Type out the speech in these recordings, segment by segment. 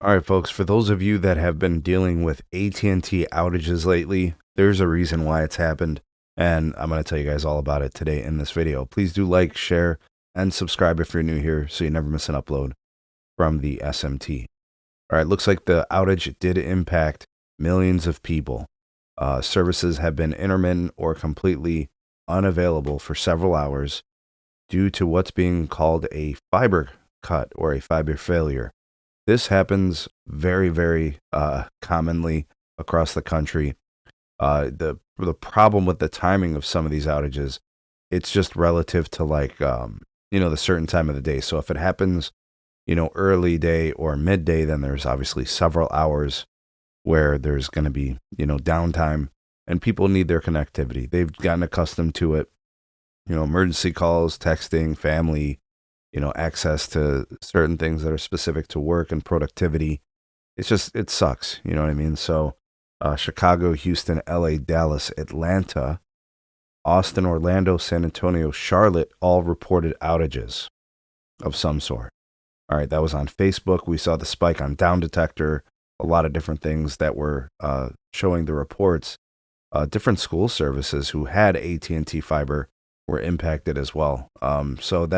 All right, folks, for those of you that have been dealing with AT&T outages lately, there's a reason why it's happened, and I'm going to tell you guys all about it today in this video. Please do like, share, and subscribe if you're new here so you never miss an upload from the SMT. All right, looks like the outage did impact millions of people. Services have been intermittent or completely unavailable for several hours due to what's being called a fiber cut or a fiber failure. This happens very, very commonly across the country. The problem with the timing of some of these outages, it's just relative to the certain time of the day. So if it happens, early day or midday, then there's obviously several hours where there's going to be, downtime and people need their connectivity. They've gotten accustomed to it, emergency calls, texting, family, access to certain things that are specific to work and productivity. It sucks. You know what I mean? So Chicago, Houston, LA, Dallas, Atlanta, Austin, Orlando, San Antonio, Charlotte all reported outages of some sort. All right, that was on Facebook. We saw the spike on Down Detector, a lot of different things that were showing the reports. Different school services who had AT&T fiber were impacted as well. So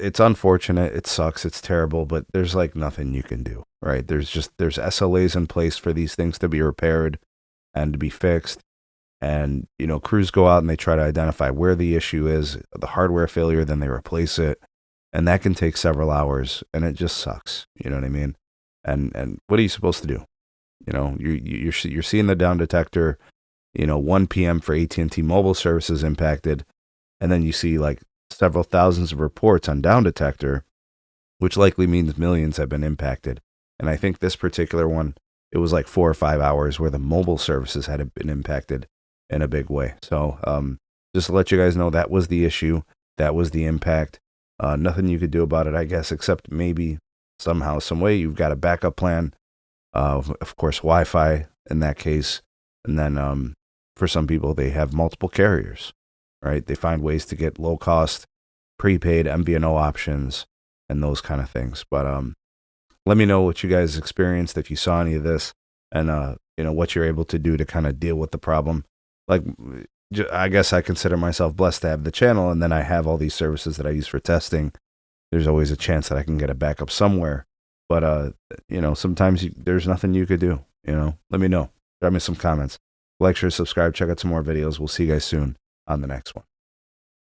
it's unfortunate. It sucks. It's terrible, but there's nothing you can do, right? There's SLAs in place for these things to be repaired and to be fixed. And, crews go out and they try to identify where the issue is, the hardware failure, then they replace it. And that can take several hours and it just sucks. You know what I mean? And what are you supposed to do? You're seeing the Down Detector, 1 p.m. for AT&T Mobile services impacted. And then you see several thousands of reports on Down Detector, which likely means millions have been impacted. And I think this particular one, it was 4 or 5 hours where the mobile services had been impacted in a big way. So just to let you guys know, that was the issue. That was the impact. Nothing you could do about it, I guess, except maybe somehow, some way you've got a backup plan. Of course, Wi-Fi in that case. And then for some people, they have multiple carriers. Right? They find ways to get low cost, prepaid MVNO options and those kind of things. But let me know what you guys experienced, if you saw any of this, and what you're able to do to kind of deal with the problem. I guess I consider myself blessed to have the channel, and then I have all these services that I use for testing. There's always a chance that I can get a backup somewhere. But sometimes there's nothing you could do. Let me know. Drop me some comments. Like, share, subscribe, check out some more videos. We'll see you guys soon on the next one.